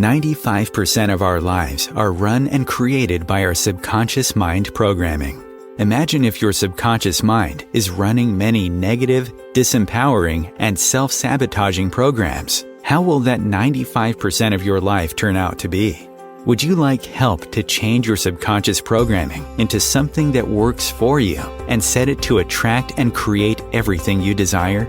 95% of our lives are run and created by our subconscious mind programming. Imagine if your subconscious mind is running many negative, disempowering, and self-sabotaging programs. How will that 95% of your life turn out to be? Would you like help to change your subconscious programming into something that works for you and set it to attract and create everything you desire?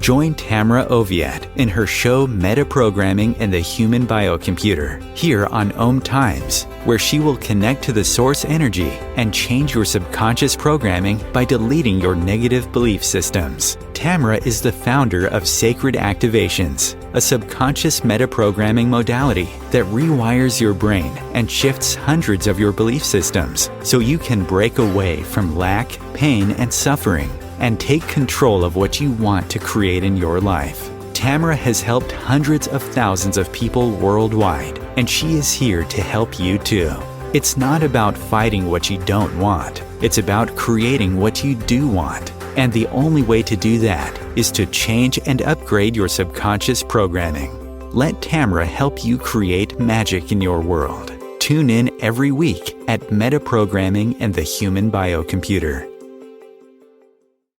Join Tamara Oviatt in her show Metaprogramming and the Human Biocomputer here on Om Times, where she will connect to the source energy and change your subconscious programming by deleting your negative belief systems. Tamara is the founder of Sacred Activations, a subconscious metaprogramming modality that rewires your brain and shifts hundreds of your belief systems so you can break away from lack, pain, and suffering and take control of what you want to create in your life. Tamara has helped hundreds of thousands of people worldwide, and she is here to help you too. It's not about fighting what you don't want. It's about creating what you do want. And the only way to do that is to change and upgrade your subconscious programming. Let Tamara help you create magic in your world. Tune in every week at Metaprogramming and the Human Biocomputer.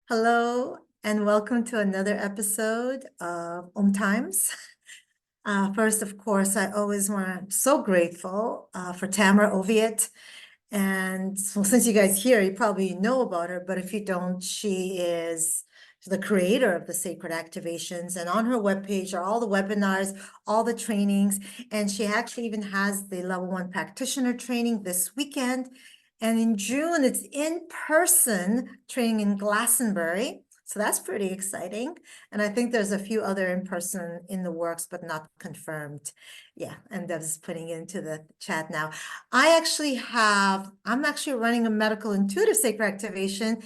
Hello, and welcome to another episode of Om Times. First, of course, I always I'm so grateful for Tamara Oviatt. And well, since you guys here, you probably know about her, but if you don't, she is the creator of the Sacred Activations. And on her webpage are all the webinars, all the trainings, and she actually even has the Level 1 Practitioner training this weekend. And in June, it's in-person training in Glastonbury. So that's pretty exciting. And I think there's a few other in-person in the works, but not confirmed. Yeah, and Dev's putting it into the chat now. I'm actually running a medical intuitive sacred activation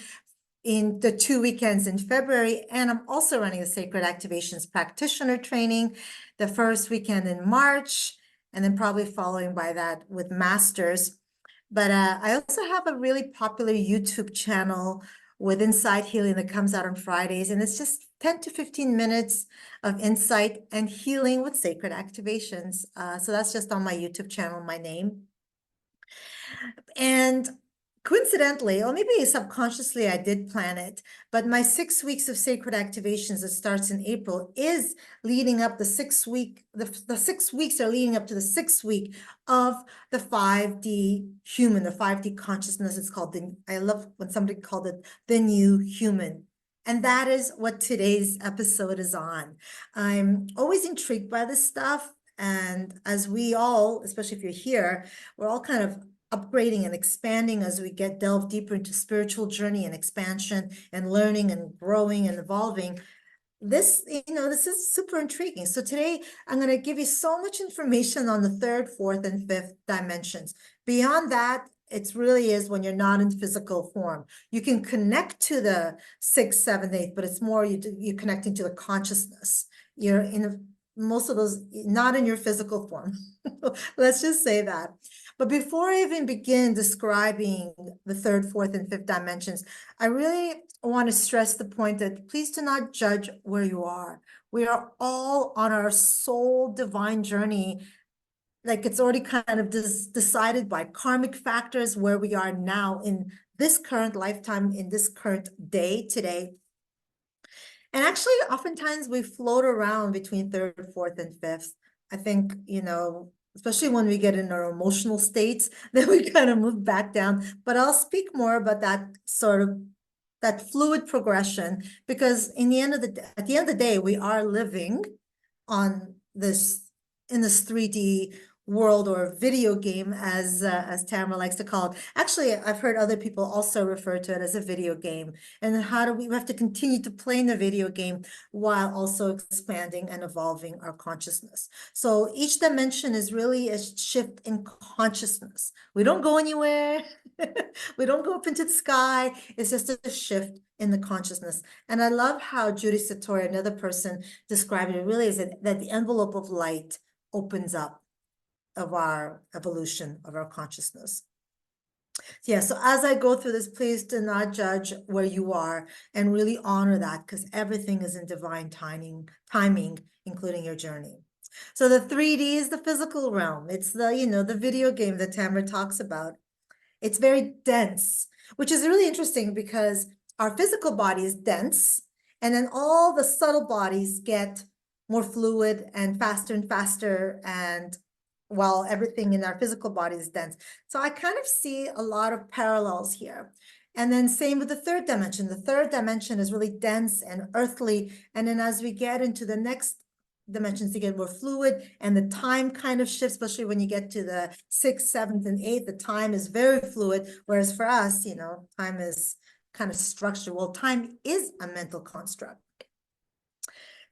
in the 2 weekends in February. And I'm also running a Sacred Activations practitioner training the first weekend in March, and then probably following by that with masters. But I also have a really popular YouTube channel with Insight Healing that comes out on Fridays. And it's just 10 to 15 minutes of insight and healing with sacred activations. So that's just on my YouTube channel, my name. And coincidentally, or maybe subconsciously, I did plan it, but my 6 weeks of sacred activations that starts in April is leading up the 6 week, the 6 weeks are leading up to the 6th week of the 5D human, the 5D consciousness. It's called I love when somebody called it the new human. And that is what today's episode is on. I'm always intrigued by this stuff. And as we all, especially if you're here, we're all kind of upgrading and expanding as we delve deeper into spiritual journey and expansion and learning and growing and evolving. This is super intriguing. So today I'm going to give you so much information on the 3rd, 4th, and 5th dimensions. Beyond that, it really is when you're not in physical form. You can connect to the 6th, 7th, 8th, but it's more you're connecting to the consciousness. You're in most of those, not in your physical form. Let's just say that. But before I even begin describing the 3rd, 4th, and 5th dimensions, I really want to stress the point that please do not judge where you are. We are all on our soul divine journey. Like it's already kind of decided by karmic factors where we are now in this current lifetime, in this current day today. And actually, oftentimes we float around between 3rd, 4th, and 5th. I think, especially when we get in our emotional states, then we kind of move back down. But I'll speak more about that that fluid progression, because at the end of the day, we are living on in this 3D world or video game, as Tamara likes to call it. Actually, I've heard other people also refer to it as a video game. And then how do we have to continue to play in the video game while also expanding and evolving our consciousness? So each dimension is really a shift in consciousness. We don't go anywhere. We don't go up into the sky. It's just a shift in the consciousness. And I love how Judy Satori, another person, described it. Really is that the envelope of light opens up of our evolution of our consciousness. Yeah, so as I go through this, please do not judge where you are and really honor that, because everything is in divine timing, including your journey. So the 3D is the physical realm. It's the, the video game that Tamara talks about. It's very dense, which is really interesting because our physical body is dense, and then all the subtle bodies get more fluid and faster, and while everything in our physical body is dense. So I kind of see a lot of parallels here. And then same with the third dimension. The third dimension is really dense and earthly. And then as we get into the next dimensions, you get more fluid, and the time kind of shifts, especially when you get to the 6th, 7th, and 8th. The time is very fluid, whereas for us, time is kind of structured. Well, time is a mental construct.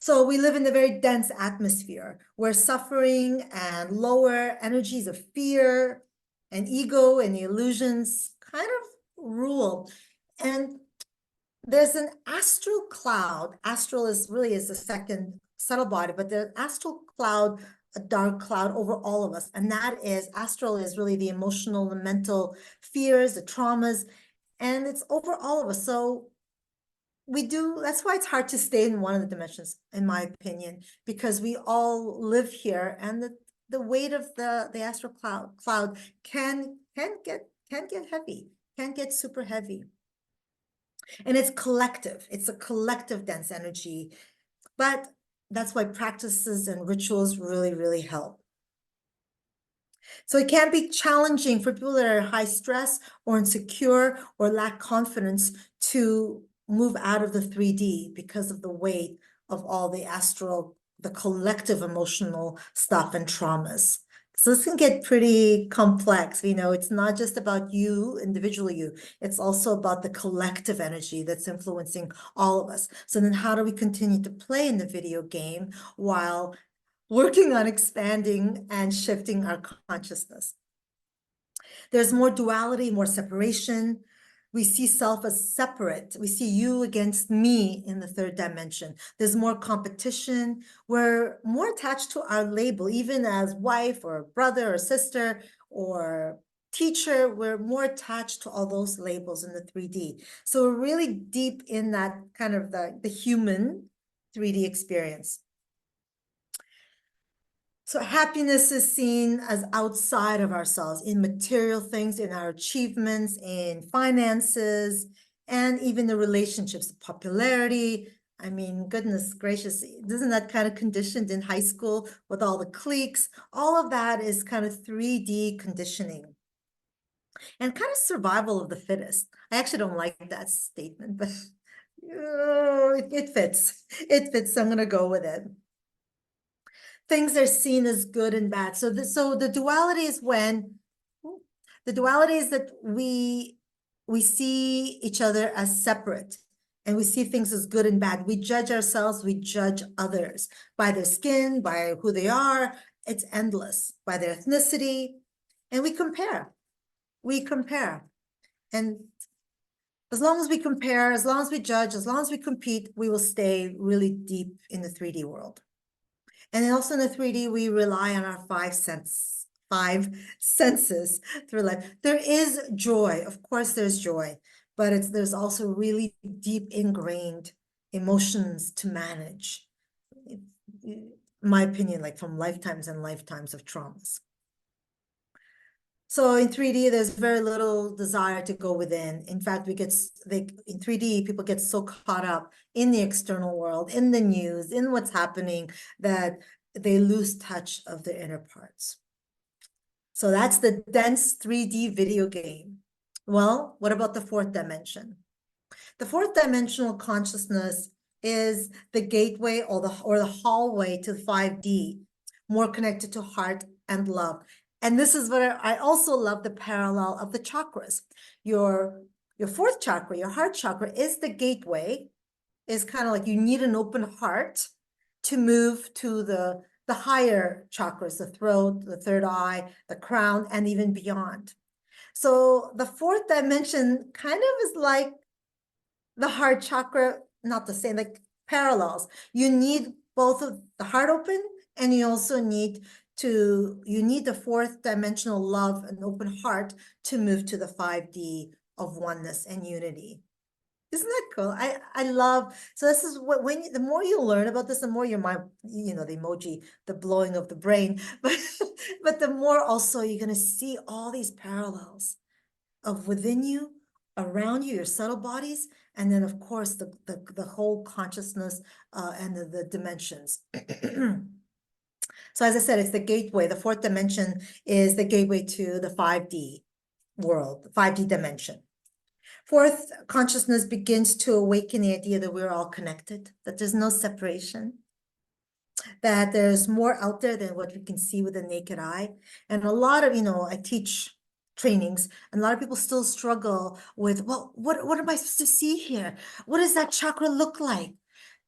So we live in a very dense atmosphere where suffering and lower energies of fear and ego and the illusions kind of rule. And there's an astral cloud. Astral is the second subtle body, but the astral cloud, a dark cloud over all of us. And astral is really the emotional, the mental fears, the traumas, and it's over all of us. So that's why it's hard to stay in one of the dimensions, in my opinion, because we all live here, and the weight of the astral cloud can get heavy, can get super heavy. And it's collective. It's a collective dense energy. But that's why practices and rituals really, really help. So it can be challenging for people that are high stress or insecure or lack confidence to move out of the 3D because of the weight of all the the collective emotional stuff and traumas. So this can get pretty complex. It's not just about you, individual you. It's also about the collective energy that's influencing all of us. So then how do we continue to play in the video game while working on expanding and shifting our consciousness? There's more duality, more separation. We see self as separate. We see you against me in the third dimension. There's more competition. We're more attached to our label, even as wife or brother or sister or teacher. We're more attached to all those labels in the 3D. So we're really deep in that kind of the human 3D experience. So happiness is seen as outside of ourselves, in material things, in our achievements, in finances, and even the relationships, the popularity. I mean, goodness gracious, isn't that kind of conditioned in high school with all the cliques? All of that is kind of 3D conditioning and kind of survival of the fittest. I actually don't like that statement, but it fits. It fits, so I'm going to go with it. Things are seen as good and bad. So the duality is that we see each other as separate, and we see things as good and bad. We judge ourselves, we judge others by their skin, by who they are. It's endless, by their ethnicity, and we compare. And as long as we compare, as long as we judge, as long as we compete, we will stay really deep in the 3D world. And also in the 3D, we rely on our five senses through life. There is joy, of course there's joy, but there's also really deep ingrained emotions to manage, in my opinion, like from lifetimes and lifetimes of traumas. So in 3D, there's very little desire to go within. In fact, in 3D, people get so caught up in the external world, in the news, in what's happening, that they lose touch of their inner parts. So that's the dense 3D video game. Well, what about the fourth dimension? The fourth dimensional consciousness is the gateway or the hallway to 5D, more connected to heart and love. And this is where I also love the parallel of the chakras. Your fourth chakra, your heart chakra, is the gateway, is kind of like you need an open heart to move to the higher chakras, the throat, the third eye, the crown, and even beyond. So the fourth dimension kind of is like the heart chakra, not the same, like parallels. You need both of the heart open, and you also need the fourth dimensional love and open heart to move to the 5D of oneness and unity. Isn't that cool? I love, so this is what, the more you learn about this, the more your mind, the emoji, the blowing of the brain, but the more also you're going to see all these parallels of within you, around you, your subtle bodies, and then of course the whole consciousness and the dimensions. So as I said, it's the gateway. The fourth dimension is the gateway to the 5D world, 5D dimension. Fourth, consciousness begins to awaken the idea that we're all connected, that there's no separation, that there's more out there than what we can see with the naked eye. And a lot of, I teach trainings, and a lot of people still struggle with, well, what am I supposed to see here? What does that chakra look like?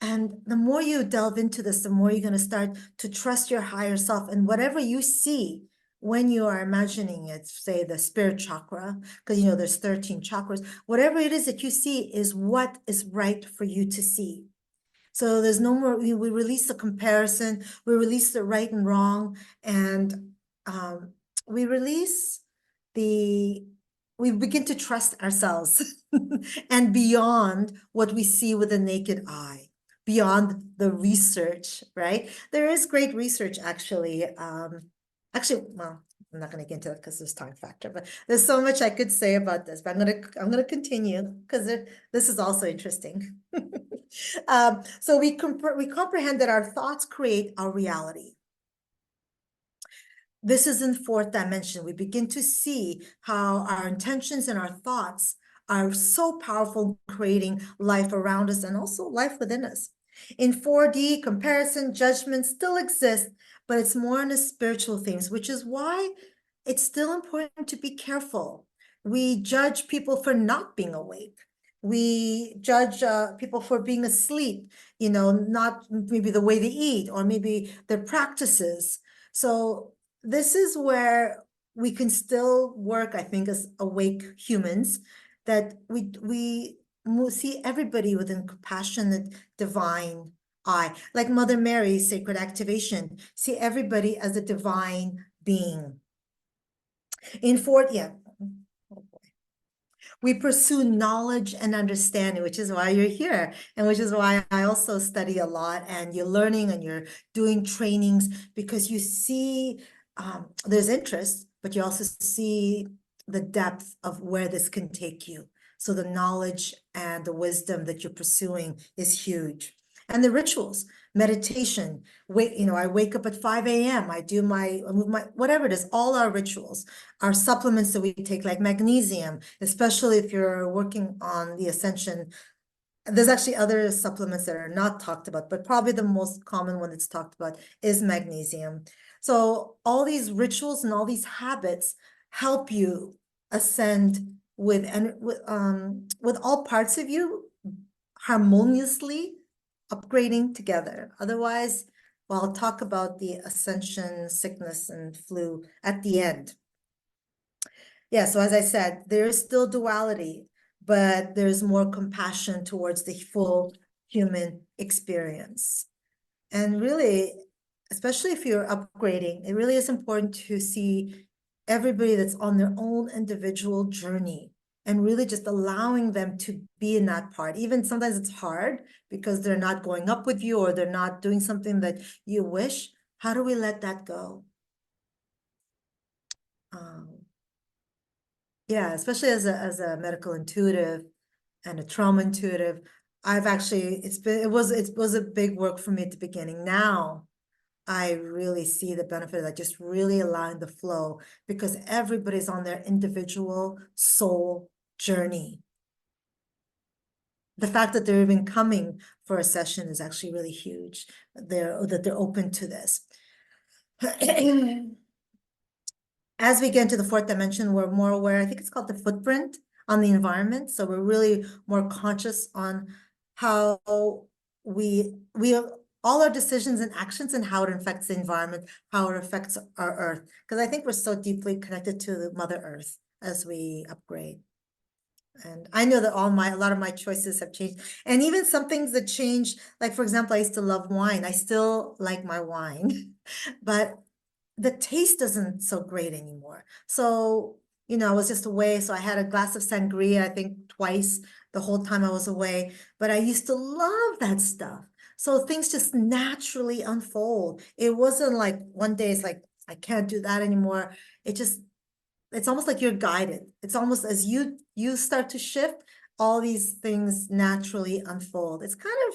And the more you delve into this, the more you're going to start to trust your higher self. And whatever you see when you are imagining it, say the spirit chakra, because there's 13 chakras, whatever it is that you see is what is right for you to see. So there's no more, we release the comparison, we release the right and wrong, and we release we begin to trust ourselves and beyond what we see with the naked eye, beyond the research, right? There is great research, actually. Well, I'm not going to get into it because there's time factor, but there's so much I could say about this, but I'm gonna continue because this is also interesting. So we comprehend that our thoughts create our reality. This is in fourth dimension. We begin to see how our intentions and our thoughts are so powerful in creating life around us and also life within us. In 4D, comparison, judgment still exists, but it's more on the spiritual themes, which is why it's still important to be careful. We judge people for not being awake. We judge people for being asleep, not maybe the way they eat or maybe their practices. So this is where we can still work, I think, as awake humans, that we see everybody with a compassionate, divine eye. Like Mother Mary's sacred activation, see everybody as a divine being. In fourth, we pursue knowledge and understanding, which is why you're here, and which is why I also study a lot, and you're learning and you're doing trainings, because you see there's interest, but you also see the depth of where this can take you. So the knowledge and the wisdom that you're pursuing is huge. And the rituals, meditation, I wake up at 5 a.m. I move my, whatever it is, all our rituals, our supplements that we take, like magnesium, especially if you're working on the ascension. There's actually other supplements that are not talked about, but probably the most common one that's talked about is magnesium. So all these rituals and all these habits help you ascend with all parts of you harmoniously upgrading together. Otherwise, well, I'll talk about the ascension, sickness, and flu at the end. Yeah, so as I said, there is still duality, but there's more compassion towards the full human experience. And really, especially if you're upgrading, it really is important to see everybody that's on their own individual journey and really just allowing them to be in that part. Even sometimes it's hard because they're not going up with you or they're not doing something that you wish. How do we let that go? Yeah, especially as a medical intuitive and a trauma intuitive, I've actually, it was a big work for me at the beginning. Now I really see the benefit of that, just really allowing the flow, because everybody's on their individual soul journey. The fact that they're even coming for a session is actually really huge. That they're open to this. As we get into the fourth dimension, we're more aware, I think it's called the footprint on the environment. So we're really more conscious on how we all our decisions and actions and how it affects the environment, how it affects our earth. Because I think we're so deeply connected to the Mother Earth as we upgrade. And I know that a lot of my choices have changed. And even some things that changed, like for example, I used to love wine. I still like my wine, but the taste isn't so great anymore. So, I was just away. So I had a glass of sangria, I think twice, the whole time I was away, but I used to love that stuff. So things just naturally unfold. It wasn't like one day it's like, I can't do that anymore. It's almost like you're guided. It's almost as you start to shift, all these things naturally unfold. It's kind of,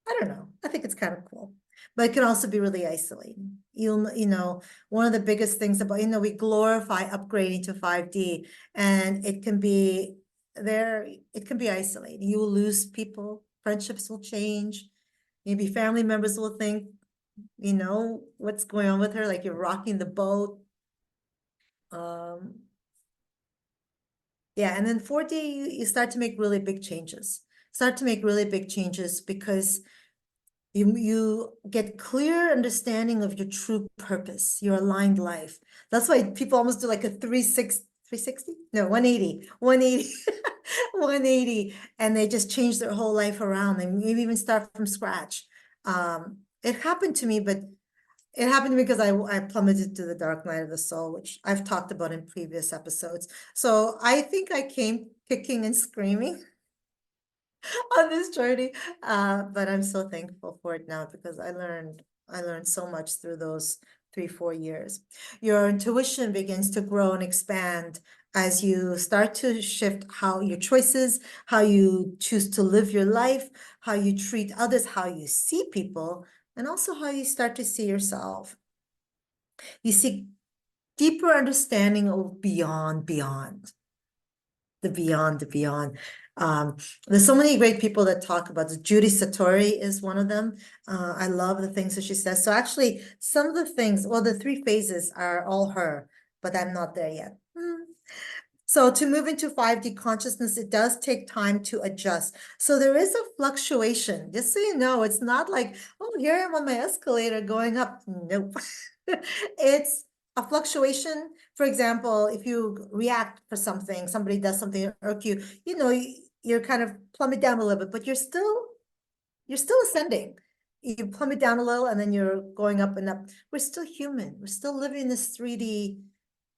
I don't know. I think it's kind of cool, but it can also be really isolating. One of the biggest things about, we glorify upgrading to 5D, and it can be isolating. You will lose people, friendships will change. Maybe family members will think, what's going on with her? Like you're rocking the boat. Yeah, and then 4D, you start to make really big changes. Because you get clear understanding of your true purpose, your aligned life. That's why people almost do like a 360? No, 180, 180, and they just change their whole life around. They maybe even start from scratch. It happened to me, but it happened to me because I plummeted to the dark night of the soul, which I've talked about in previous episodes. So I think I came kicking and screaming on this journey, but I'm so thankful for it now because I learned so much through those 3-4 years. Your intuition begins to grow and expand as you start to shift how your choices, how you choose to live your life, how you treat others, how you see people, and also how you start to see yourself. You see deeper understanding of the beyond. There's so many great people that talk about this. Judy Satori is one of them. I love the things that she says. So actually, some of the things, well, the 3 phases are all her, but I'm not there yet. So to move into 5D consciousness, it does take time to adjust. So there is a fluctuation, just so you know. It's not like, oh, here I am on my escalator going up. Nope. It's a fluctuation. For example, if you react for something, somebody does something that irk you, you're kind of plummet down a little bit, but you're still ascending. You plummet down a little and then you're going up and up. We're still human. We're still living this 3D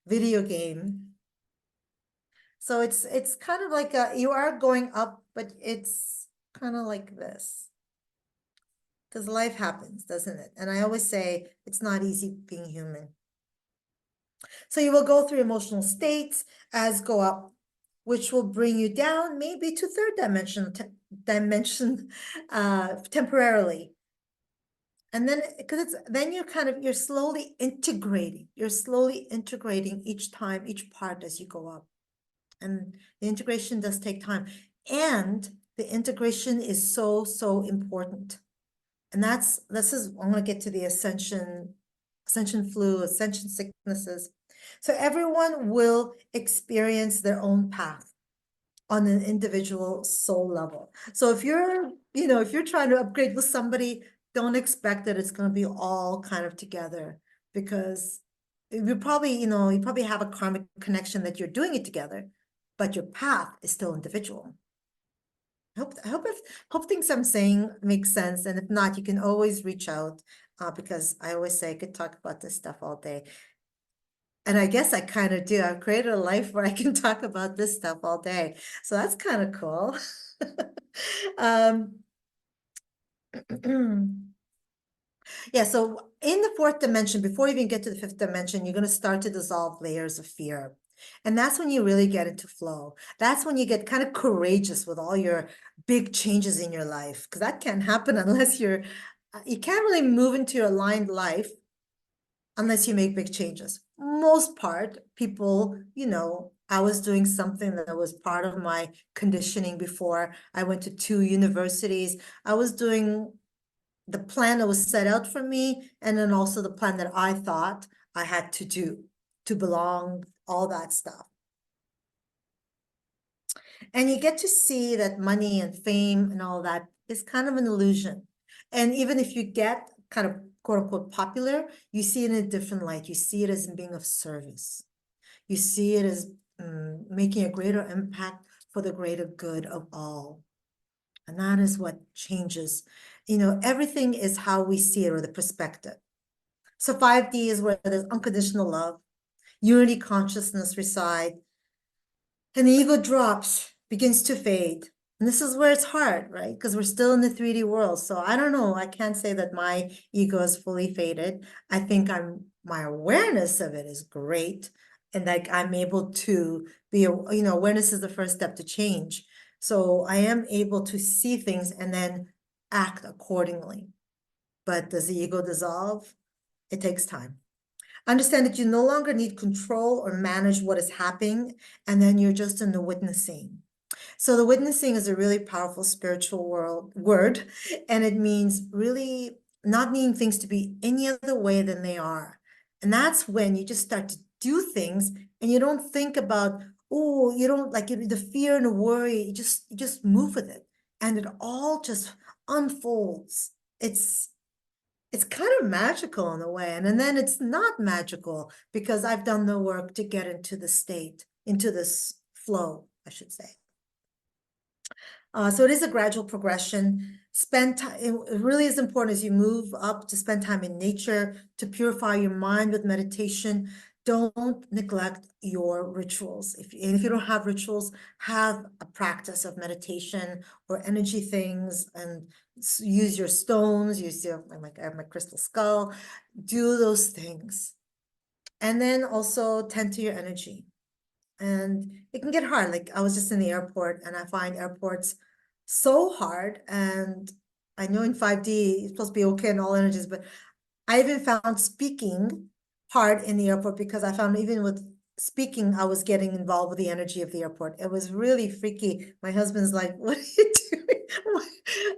video game. So it's kind of like you are going up, but it's kind of like this. Because life happens, doesn't it? And I always say it's not easy being human. So you will go through emotional states as go up, which will bring you down maybe to 3rd dimension temporarily. And then you're slowly integrating. You're slowly integrating each time, each part as you go up. And the integration does take time. And the integration is so, so important. And I'm going to get to the ascension flu, ascension sicknesses. So everyone will experience their own path on an individual soul level. So if you're trying to upgrade with somebody, don't expect that it's going to be all kind of together, because you probably have a karmic connection that you're doing it together, but your path is still individual. I hope things I'm saying make sense. And if not, you can always reach out, because I always say I could talk about this stuff all day. And I guess I kind of do. I've created a life where I can talk about this stuff all day. So that's kind of cool. Yeah, so in the 4th dimension, before you even get to the 5th dimension, you're going to start to dissolve layers of fear. And that's when you really get into flow. That's when you get kind of courageous with all your big changes in your life, because that can't happen unless you can't really move into your aligned life unless you make big changes. Most part, people, I was doing something that was part of my conditioning before. I went to 2 universities. I was doing the plan that was set out for me, and then also the plan that I thought I had to do to belong, all that stuff. And you get to see that money and fame and all that is kind of an illusion. And even if you get kind of quote unquote popular, you see it in a different light. You see it as being of service. You see it as making a greater impact for the greater good of all. And that is what changes. Everything is how we see it, or the perspective. So 5D is where there's unconditional love, unity consciousness reside, and the ego drops, begins to fade. And this is where it's hard, right? Because we're still in the 3D world. So I don't know. I can't say that my ego is fully faded. I think my awareness of it is great. And like I'm able to be, awareness is the first step to change. So I am able to see things and then act accordingly. But does the ego dissolve? It takes time. Understand that you no longer need control or manage what is happening, and then you're just in the witnessing. So the witnessing is a really powerful spiritual word, and it means really not needing things to be any other way than they are. And that's when you just start to do things and you don't think about, oh, you don't like the fear and the worry, you just move with it. And it all just unfolds. It's kind of magical in a way. And then it's not magical because I've done the work to get into the state, into this flow, I should say. So it is a gradual progression. Spend time, it really is important as you move up to spend time in nature, to purify your mind with meditation. Don't neglect your rituals. If you don't have rituals, have a practice of meditation or energy things, and use your stones, use your, I have my crystal skull, do those things. And then also tend to your energy. And it can get hard. Like I was just in the airport and I find airports so hard. And I know in 5D, it's supposed to be okay in all energies, but I even found speaking hard in the airport because I found even with speaking, I was getting involved with the energy of the airport. It was really freaky. My husband's like, what are you doing?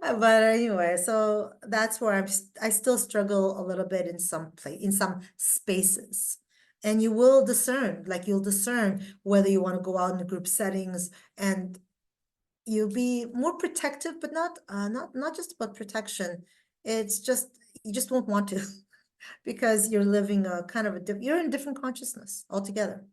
But anyway, so that's where I still struggle a little bit in some spaces. And you will discern, like you'll discern whether you want to go out in the group settings, and you'll be more protective, but not just about protection. It's just, you just won't want to because you're living a kind of you're in different consciousness altogether.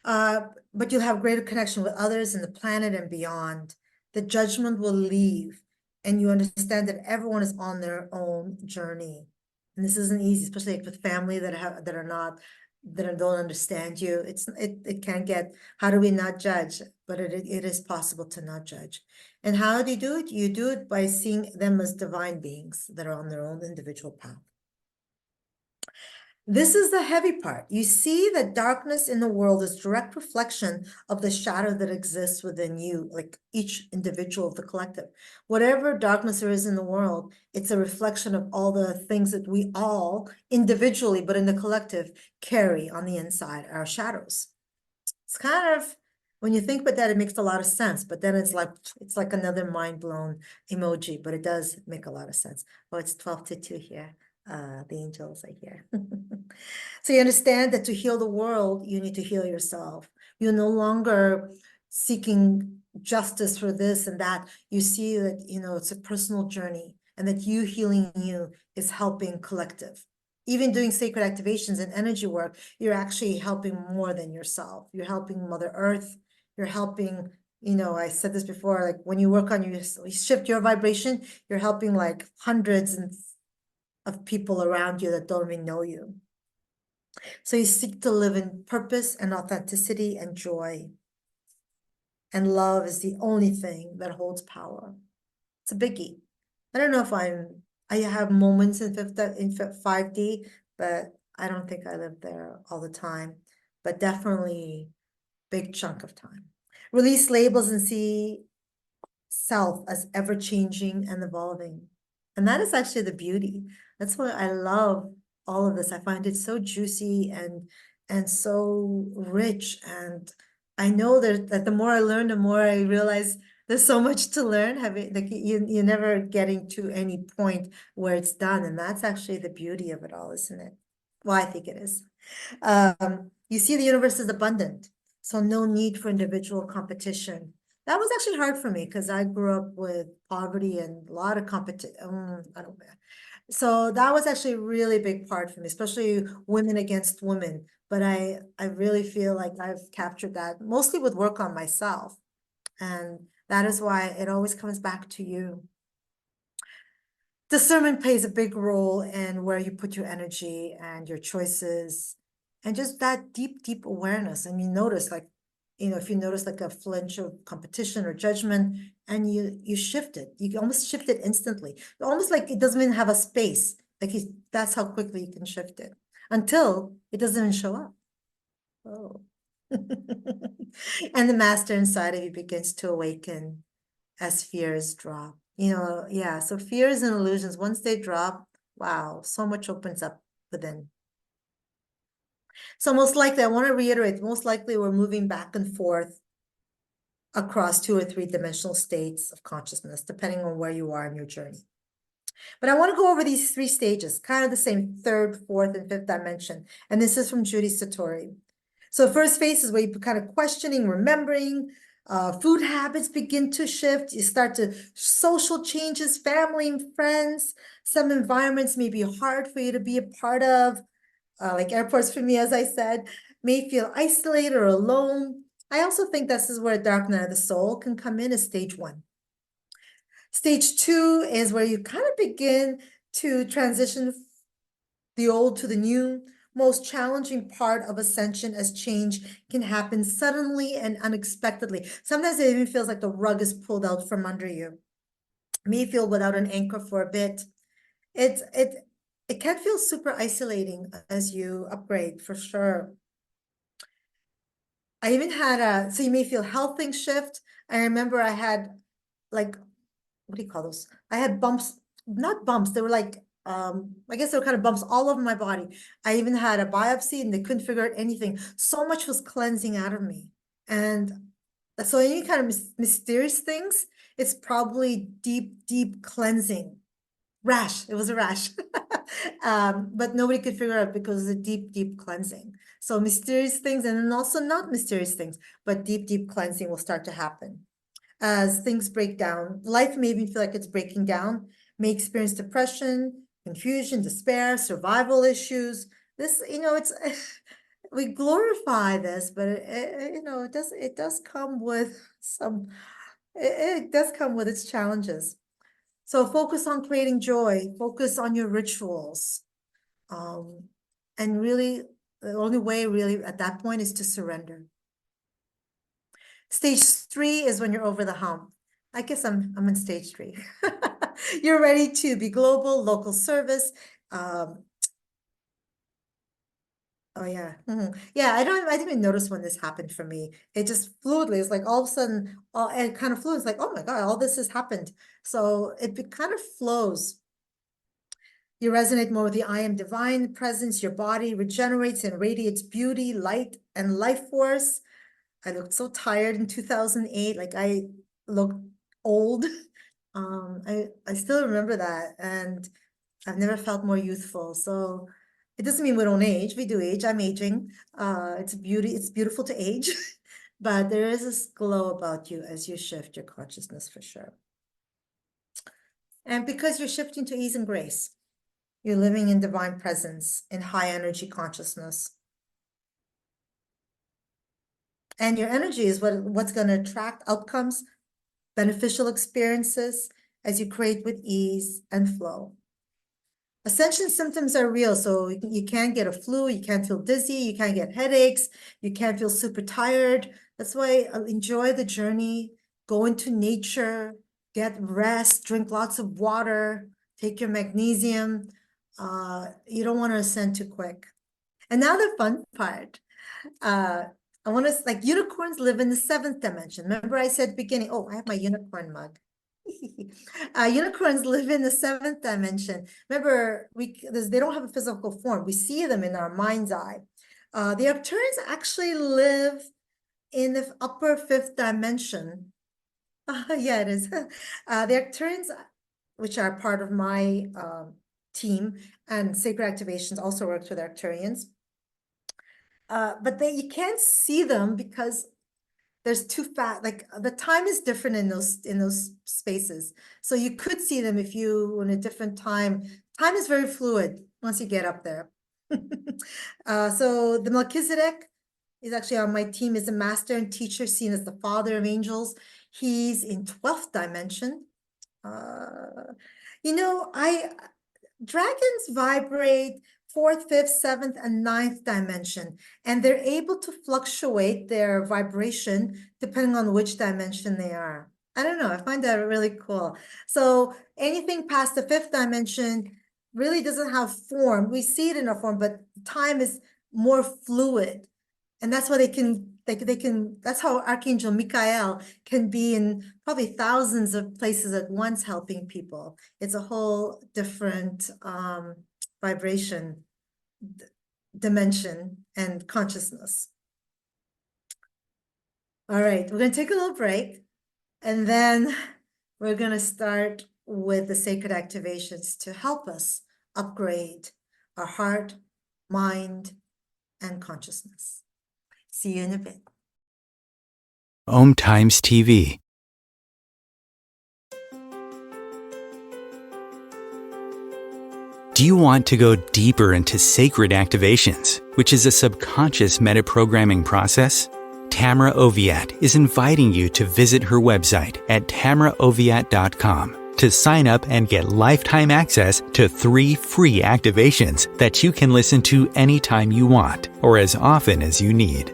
But you'll have greater connection with others in the planet and beyond. The judgment will leave, and you understand that everyone is on their own journey. And this isn't easy, especially with family that don't understand you. It can get, how do we not judge? But it is possible to not judge. And how do you do it? You do it by seeing them as divine beings that are on their own individual path. This is the heavy part. You see that darkness in the world is direct reflection of the shadow that exists within you, like each individual of the collective. Whatever darkness there is in the world, it's a reflection of all the things that we all individually, but in the collective, carry on the inside, our shadows. It's kind of, when you think about that, it makes a lot of sense, but then it's like another mind-blown emoji, but it does make a lot of sense. Oh, it's 12 to 2 here. The angels are here. So you understand that to heal the world, you need to heal yourself. You're no longer seeking justice for this and that. You see that, it's a personal journey, and that you healing you is helping collective. Even doing sacred activations and energy work, you're actually helping more than yourself. You're helping Mother Earth. You're helping, I said this before, like when you work on you shift your vibration, you're helping like hundreds of people around you that don't even know you. So you seek to live in purpose and authenticity and joy. And love is the only thing that holds power. It's a biggie. I don't know if I have moments in 5D, but I don't think I live there all the time, but definitely big chunk of time. Release labels and see self as ever-changing and evolving. And that is actually the beauty. That's why I love all of this. I find it so juicy and so rich. And I know that the more I learn, the more I realize there's so much to learn. Like you're never getting to any point where it's done. And that's actually the beauty of it all, isn't it? Well, I think it is. You see the universe is abundant, so no need for individual competition. That was actually hard for me because I grew up with poverty and a lot of competition. I don't know. So that was actually a really big part for me, especially women against women. But I really feel like I've captured that mostly with work on myself. And that is why it always comes back to you. Discernment plays a big role in where you put your energy and your choices, and just that deep, deep awareness. And you notice, like, if you notice like a flinch of competition or judgment, and you shift it, you almost shift it instantly, almost like it doesn't even have a space. Like that's how quickly you can shift it until it doesn't even show up. Oh. And the master inside of you begins to awaken as fears drop. Yeah, so fears and illusions, once they drop, wow, so much opens up within. So most likely, I want to reiterate, most likely we're moving back and forth across 2 or 3 dimensional states of consciousness, depending on where you are in your journey. But I want to go over these 3 stages, kind of the same 3rd, 4th, and 5th dimension. And this is from Judy Satori. So first phase is where you're kind of questioning, remembering, food habits begin to shift. You start to social changes, family and friends. Some environments may be hard for you to be a part of, like airports for me, as I said, may feel isolated or alone. I also think this is where dark night of the soul can come in as stage 1. Stage 2 is where you kind of begin to transition the old to the new. Most challenging part of ascension as change can happen suddenly and unexpectedly. Sometimes it even feels like the rug is pulled out from under you. It may feel without an anchor for a bit. It can feel super isolating as you upgrade, for sure. I even had so you may feel health things shift. I remember I had like, what do you call those? I had bumps, not bumps, they were like, I guess they were kind of bumps all over my body. I even had a biopsy and they couldn't figure out anything. So much was cleansing out of me. And so any kind of mysterious things, it's probably deep cleansing. Rash, it was a rash. But nobody could figure out because of the deep cleansing. So mysterious things, and then also not mysterious things, but deep cleansing will start to happen. As things break down, life may even feel like it's breaking down, may experience depression, confusion, despair, survival issues. This, it's, we glorify this, but it does come with some, it does come with its challenges. So focus on creating joy, focus on your rituals. And really, the only way really at that point is to surrender. Stage 3 is when you're over the hump. I guess I'm in stage 3. You're ready to be global, local service. Oh yeah. Yeah, I didn't even notice when this happened for me. It just fluidly, it's like all of a sudden, it kind of flew. It's like, oh my God, all this has happened. So it kind of flows. You resonate more with the I am divine presence. Your body regenerates and radiates beauty, light, and life force. I looked so tired in 2008. Like I looked old. I still remember that, and I've never felt more youthful. So it doesn't mean we don't age. We do age. I'm aging. It's beautiful to age, but there is this glow about you as you shift your consciousness for sure. And because you're shifting to ease and grace, you're living in divine presence, in high energy consciousness. And your energy is what's going to attract outcomes, beneficial experiences as you create with ease and flow. Ascension symptoms are real, so you can't get a flu, you can't feel dizzy, you can't get headaches, you can't feel super tired. That's why enjoy the journey, go into nature, get rest, drink lots of water, take your magnesium. You don't want to ascend too quick. And now the fun part. I want to, like, unicorns live in the 7th dimension. Remember I said beginning, oh, I have my unicorn mug. Unicorns live in the 7th dimension. Remember, they don't have a physical form. We see them in our mind's eye. The Arcturians actually live in the upper 5th dimension. Yeah, it is. The Arcturians, which are part of my team, and Sacred Activations also works with Arcturians. But you can't see them because there's too fast, like the time is different in those spaces. So you could see them if you in a different time. Time is very fluid once you get up there. So the Melchizedek is actually on my team, is a master and teacher seen as the father of angels. He's in 12th dimension. Dragons vibrate fourth, fifth, seventh, and ninth dimension. And they're able to fluctuate their vibration depending on which dimension they are. I don't know, I find that really cool. So anything past the fifth dimension really doesn't have form. We see it in a form, but time is more fluid. And that's why they can, that's how Archangel Michael can be in probably thousands of places at once helping people. It's a whole different vibration, dimension, and consciousness. All right, we're going to take a little break, and then we're going to start with the sacred activations to help us upgrade our heart, mind, and consciousness. See you in a bit. Om Times TV. Do you want to go deeper into sacred activations, which is a subconscious metaprogramming process? Tamara Oviatt is inviting you to visit her website at tamaraoviatt.com to sign up and get lifetime access to 3 free activations that you can listen to anytime you want or as often as you need.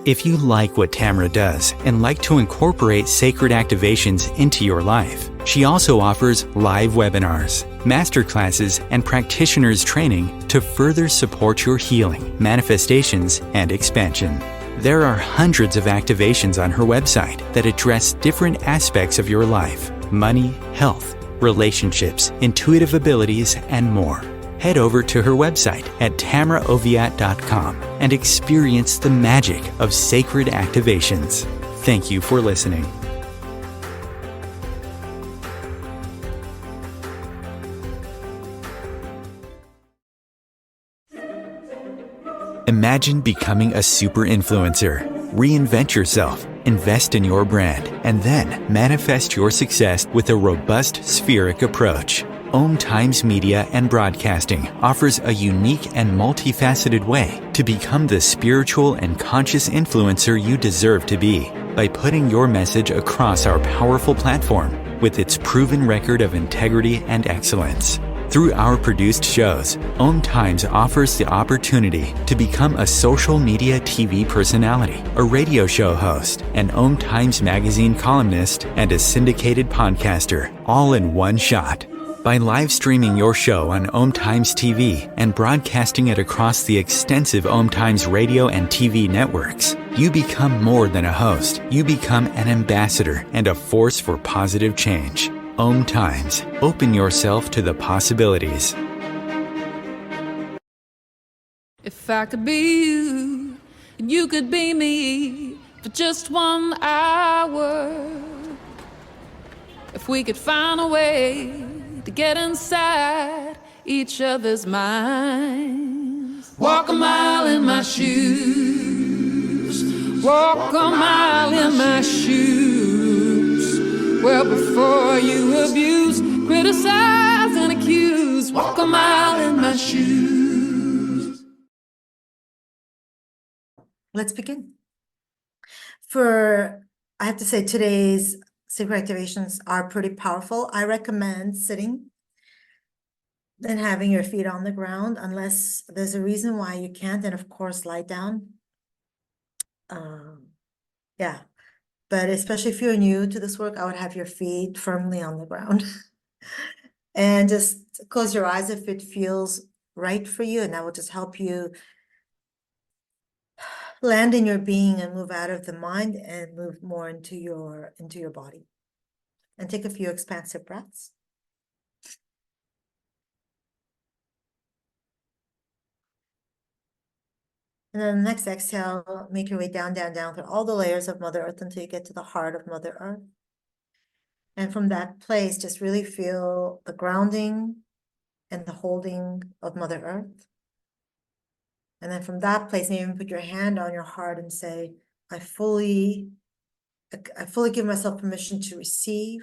If you like what Tamara does and like to incorporate sacred activations into your life, she also offers live webinars, masterclasses, and practitioners training to further support your healing, manifestations, and expansion. There are hundreds of activations on her website that address different aspects of your life: money, health, relationships, intuitive abilities, and more. Head over to her website at tamaraoviatt.com and experience the magic of sacred activations. Thank you for listening. Imagine becoming a super influencer. Reinvent yourself, invest in your brand, and then manifest your success with a robust spheric approach. Om Times Media and Broadcasting offers a unique and multifaceted way to become the spiritual and conscious influencer you deserve to be by putting your message across our powerful platform with its proven record of integrity and excellence. Through our produced shows, Om Times offers the opportunity to become a social media TV personality, a radio show host, an Om Times magazine columnist, and a syndicated podcaster, all in one shot. By live streaming your show on Om Times TV and broadcasting it across the extensive Om Times radio and TV networks, you become more than a host. You become an ambassador and a force for positive change. Om Times. Open yourself to the possibilities. If I could be you, and you could be me for just 1 hour. If we could find a way to get inside each other's minds. Walk a mile in my shoes. Walk a mile in my shoes. Well, before you abuse, criticize, and accuse. Walk a mile in my shoes. Let's begin. I have to say, today's sacred activations are pretty powerful. I recommend sitting and having your feet on the ground, unless there's a reason why you can't, and of course, lie down. Yeah, but especially if you're new to this work, I would have your feet firmly on the ground. And just close your eyes if it feels right for you, and that will just help you land in your being and move out of the mind and move more into your body. And take a few expansive breaths. And then the next exhale, make your way down, down, down through all the layers of Mother Earth until you get to the heart of Mother Earth. And from that place, just really feel the grounding and the holding of Mother Earth. And then from that place, maybe even put your hand on your heart and say, I fully give myself permission to receive.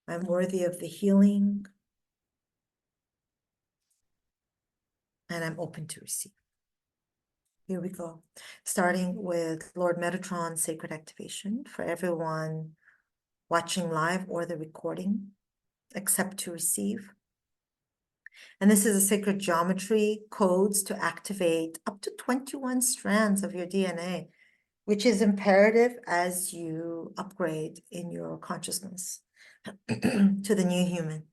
I'm worthy of the healing. And I'm open to receive. Here we go. Starting with Lord Metatron Sacred Activation for everyone watching live or the recording. Accept to receive. And this is a sacred geometry codes to activate up to 21 strands of your DNA, which is imperative as you upgrade in your consciousness to the new human.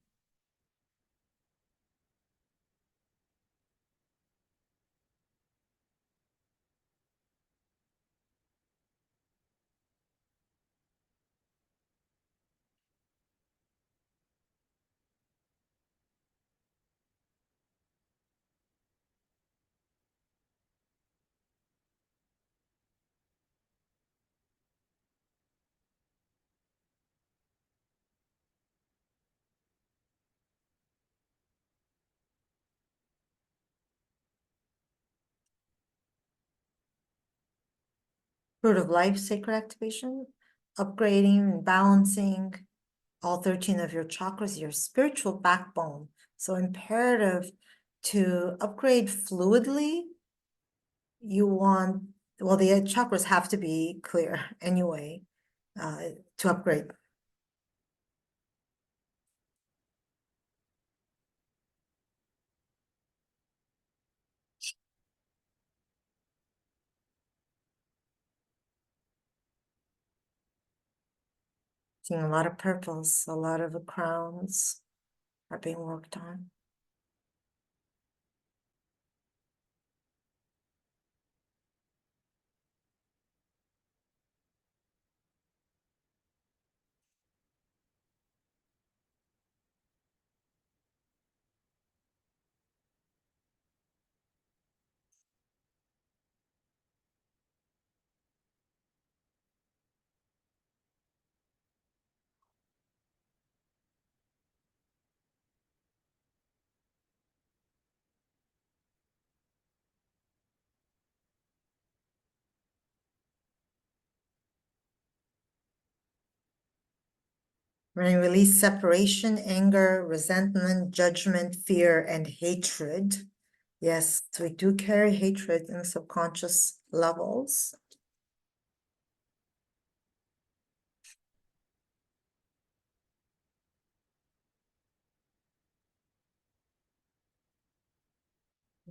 Fruit of life, sacred activation, upgrading and balancing all 13 of your chakras, your spiritual backbone. So imperative to upgrade fluidly. You want, well, the chakras have to be clear anyway, to upgrade. Seeing a lot of purples, a lot of the crowns are being worked on. We're going to release separation, anger, resentment, judgment, fear, and hatred. Yes, we do carry hatred in subconscious levels.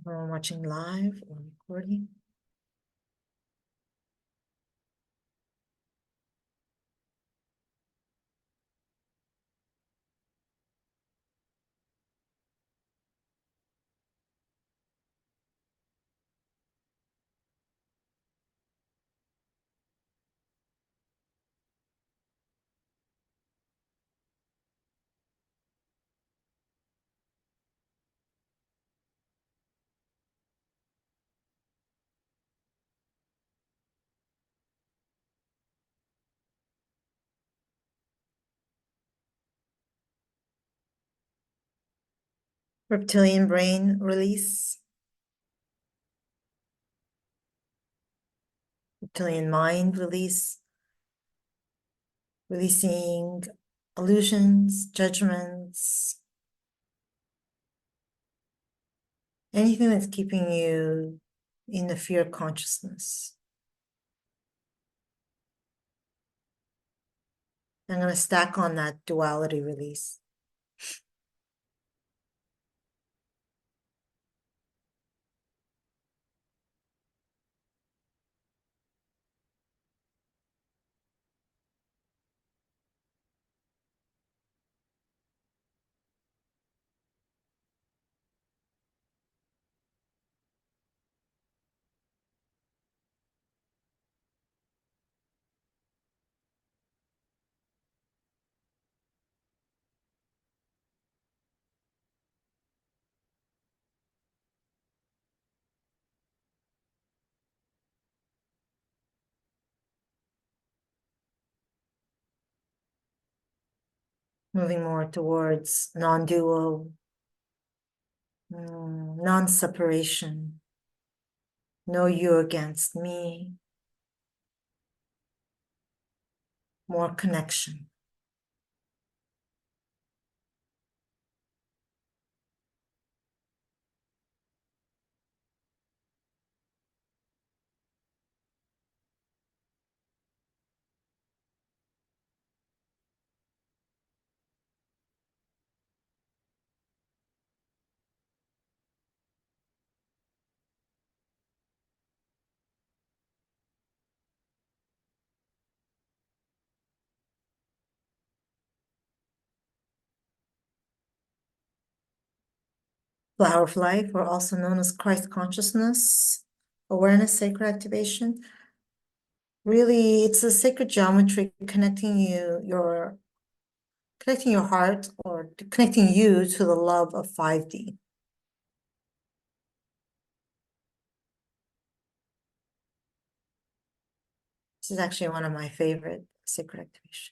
We're watching live or recording. Reptilian brain release. Reptilian mind release. Releasing illusions, judgments, anything that's keeping you in the fear consciousness. I'm going to stack on that duality release. Moving more towards non-dual, non-separation, no you against me, more connection. Flower of Life, or also known as Christ Consciousness, Awareness, Sacred Activation. Really, it's a sacred geometry connecting your heart, or connecting you to the love of 5D. This is actually one of my favorite sacred activations.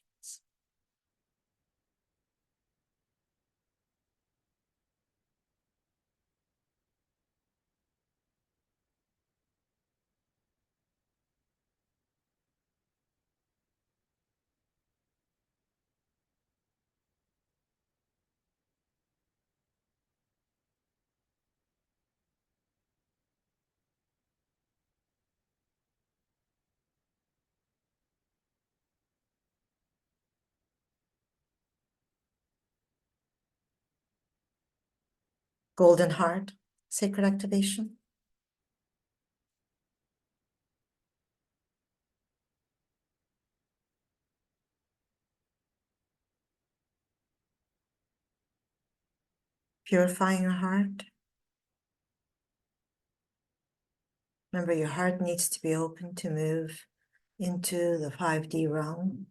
Golden Heart, sacred activation. Purifying your heart. Remember, your heart needs to be open to move into the 5D realm.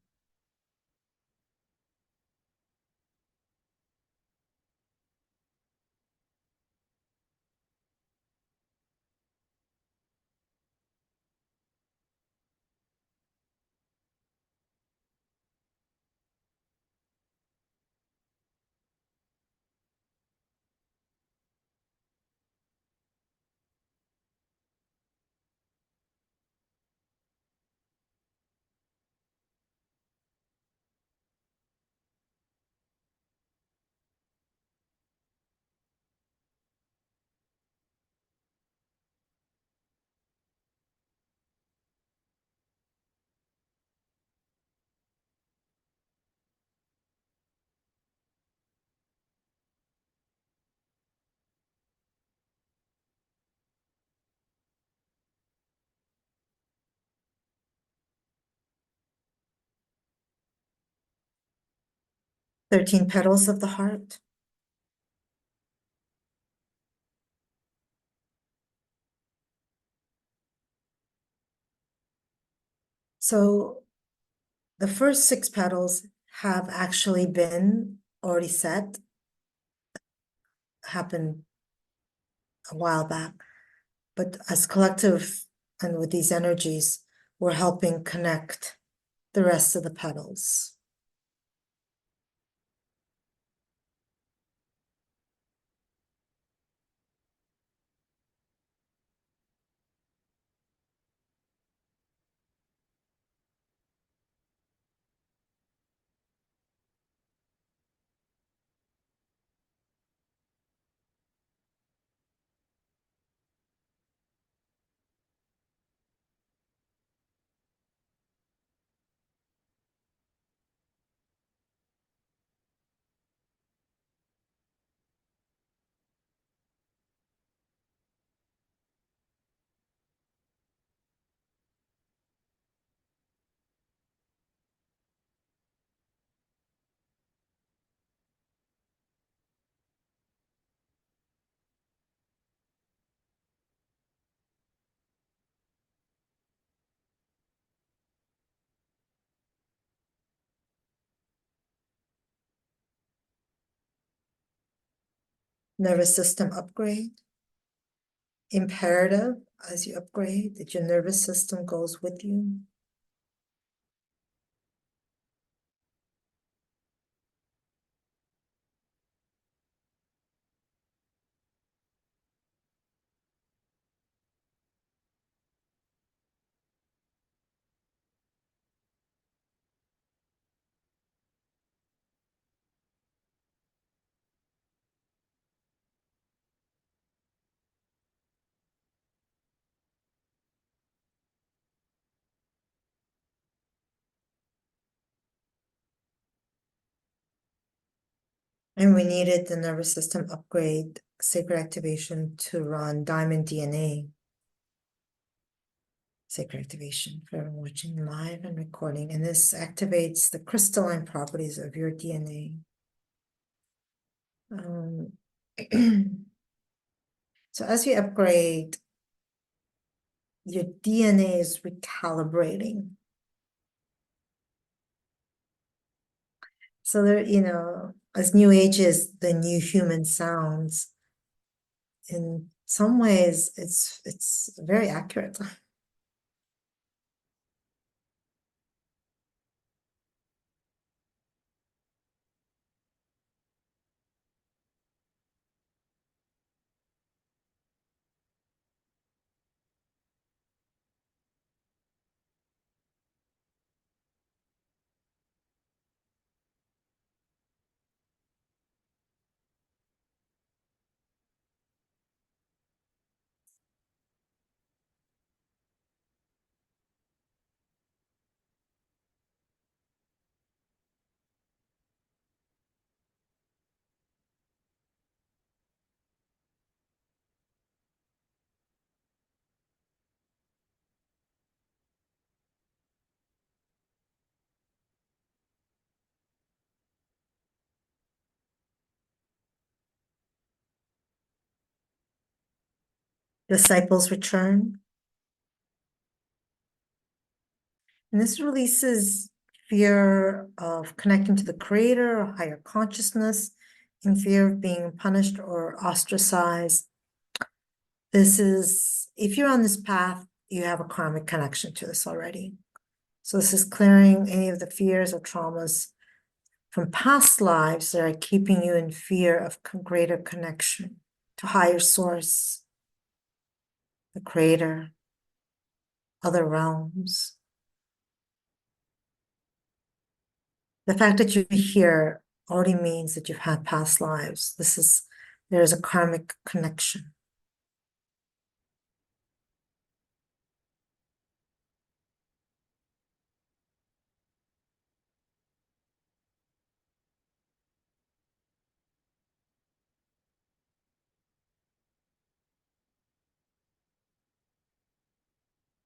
"13 Petals of the Heart." So the first 6 petals have actually been already set, happened a while back. But as collective and with these energies, we're helping connect the rest of the petals. Nervous system upgrade. Imperative as you upgrade that your nervous system goes with you. And we needed the nervous system upgrade, sacred activation, to run Diamond DNA. Sacred activation for everyone watching live and recording. And this activates the crystalline properties of your DNA. So as you upgrade, your DNA is recalibrating. So there, as New Age is the new human sounds, in some ways it's very accurate. Disciples return. And this releases fear of connecting to the creator or higher consciousness, and fear of being punished or ostracized. This is, if you're on this path, you have a karmic connection to this already. So this is clearing any of the fears or traumas from past lives that are keeping you in fear of greater connection to higher source, the creator, other realms. The fact that you're here already means that you've had past lives. There is a karmic connection.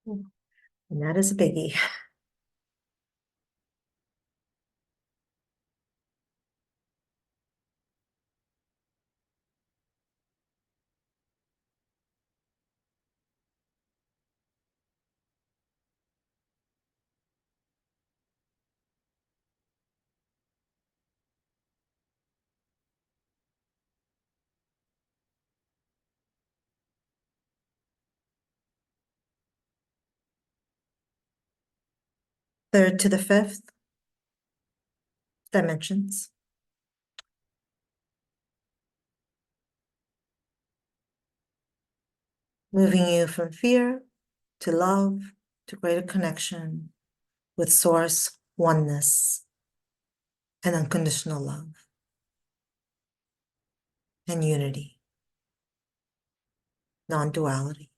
And that is a biggie. Third to the fifth dimensions. Moving you from fear to love to greater connection with source, oneness, and unconditional love and unity, non-duality.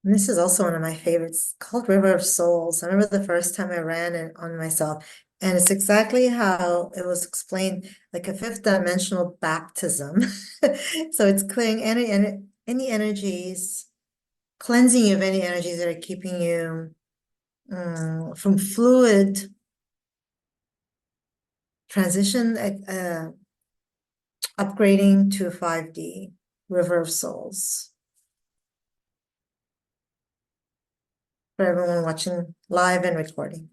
And this is also one of my favorites, called River of Souls. I remember the first time I ran it on myself, and it's exactly how it was explained, like a fifth dimensional baptism. So it's clearing any energies, cleansing you of any energies that are keeping you from fluid transition, upgrading to 5D, River of Souls. For everyone watching live and recording.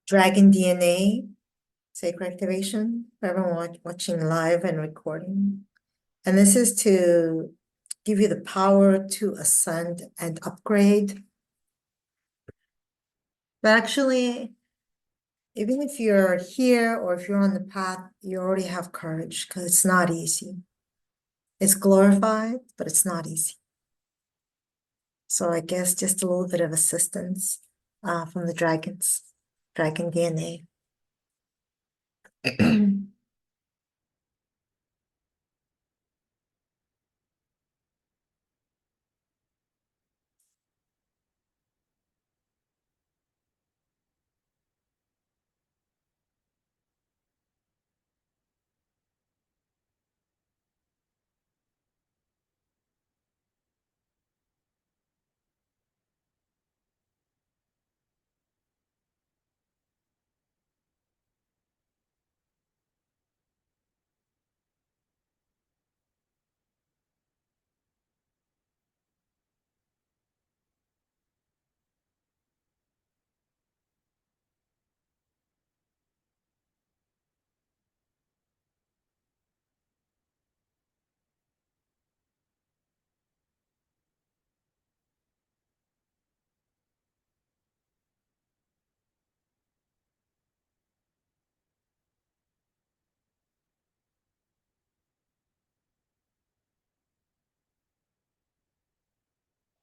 Dragon DNA, sacred activation, for everyone watching live and recording. And this is to give you the power to ascend and upgrade. But actually, even if you're here or if you're on the path, you already have courage because it's not easy. It's glorified, but it's not easy. So I guess just a little bit of assistance from the dragons, dragon DNA.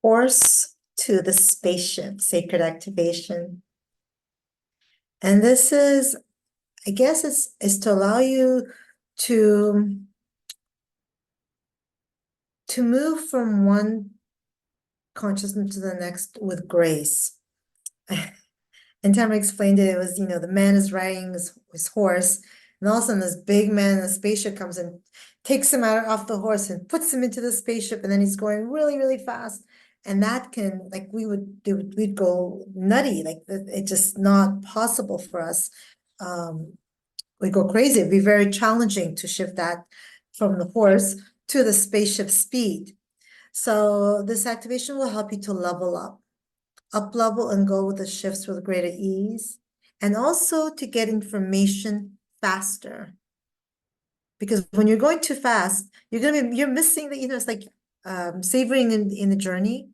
Horse to the spaceship, sacred activation. And this is, I guess it's to allow you to move from one consciousness to the next with grace. And Tamara explained it, it was, the man is riding his horse, and all of a sudden this big man in a spaceship comes and takes him out off the horse and puts him into the spaceship, and then he's going really, really fast. And that can, like, we'd go nutty, like it's just not possible for us. We'd go crazy. It'd be very challenging to shift that from the horse to the spaceship speed. So this activation will help you to level up level and go with the shifts with greater ease, and also to get information faster. Because when you're going too fast, you're missing the, it's like savoring in the journey.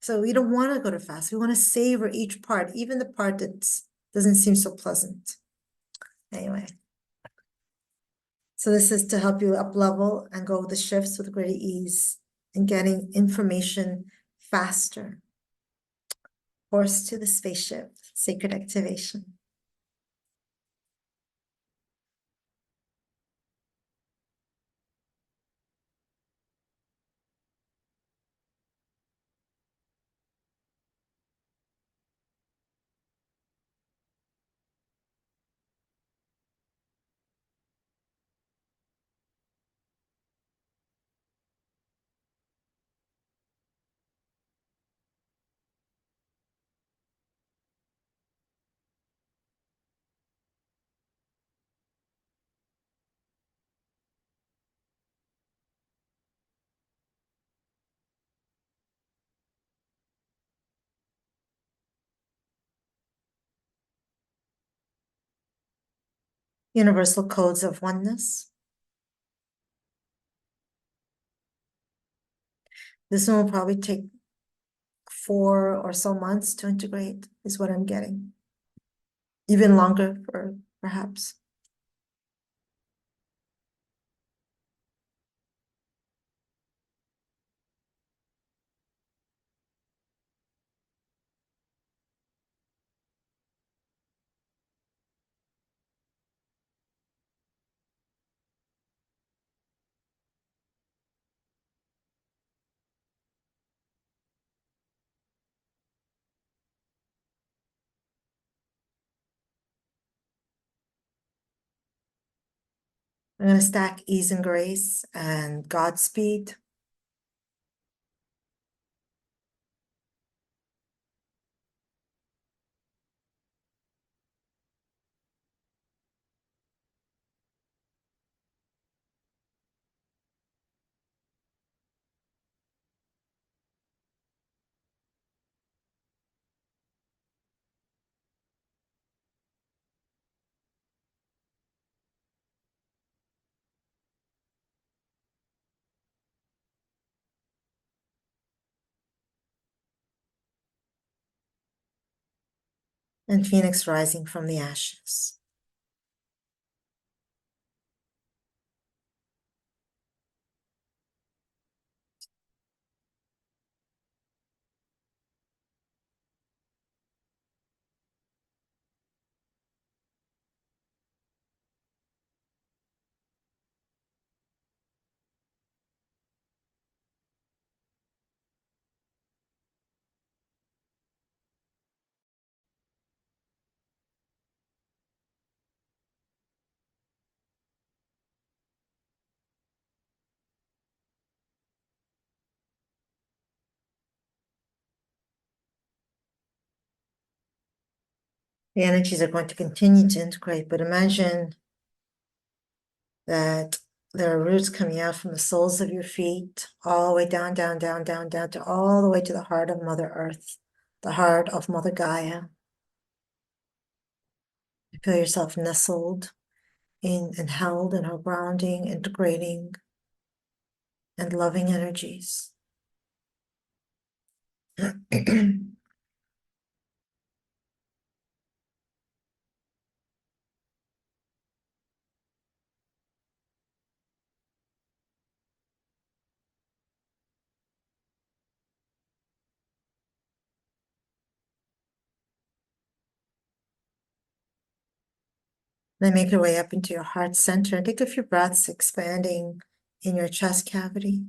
So we don't want to go too fast. We want to savor each part, even the part that doesn't seem so pleasant. Anyway. So this is to help you up level and go with the shifts with greater ease and getting information faster. Horse to the spaceship, sacred activation. universal codes of oneness. This one will probably take 4 or so months to integrate, is what I'm getting. Even longer, perhaps. I'm going to stack ease and grace and Godspeed. And Phoenix rising from the ashes. The energies are going to continue to integrate, but imagine that there are roots coming out from the soles of your feet, all the way down, down, down, down, down to all the way to the heart of Mother Earth, the heart of Mother Gaia. You feel yourself nestled in and held in her grounding, integrating, and loving energies. Then make your way up into your heart center and take a few breaths, expanding in your chest cavity.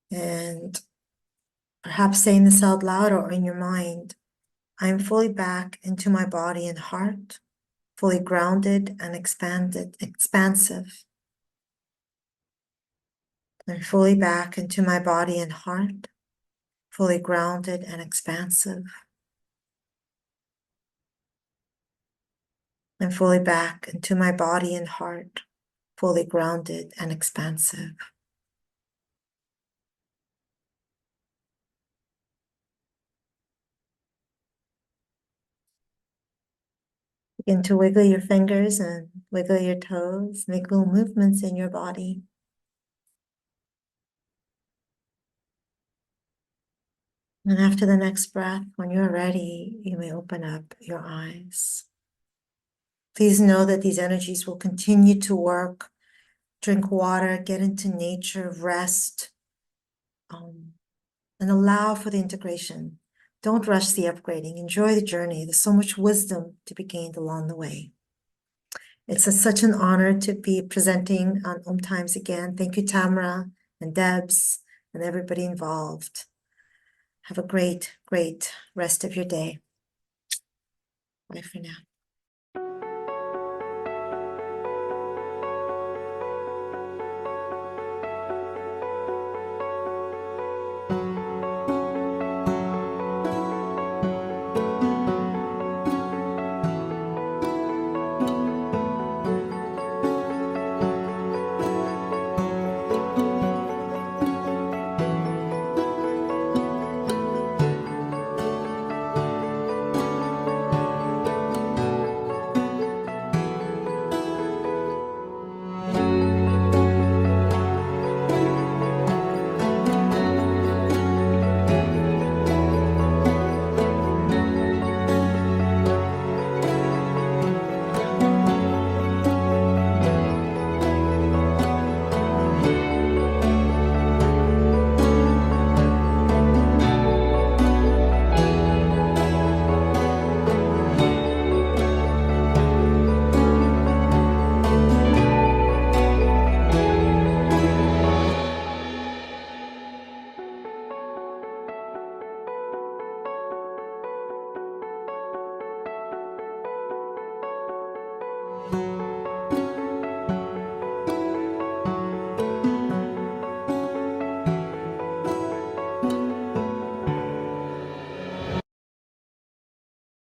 And perhaps saying this out loud or in your mind, I'm fully back into my body and heart, fully grounded and expansive. I'm fully back into my body and heart, fully grounded and expansive. I'm fully back into my body and heart, fully grounded and expansive. Begin to wiggle your fingers and wiggle your toes, make little movements in your body. And after the next breath, when you're ready, you may open up your eyes. Please know that these energies will continue to work. Drink water, get into nature, rest, and allow for the integration. Don't rush the upgrading. Enjoy the journey. There's so much wisdom to be gained along the way. It's such an honor to be presenting on Om Times again. Thank you, Tamara and Debs and everybody involved. Have a great, great rest of your day. Bye for now.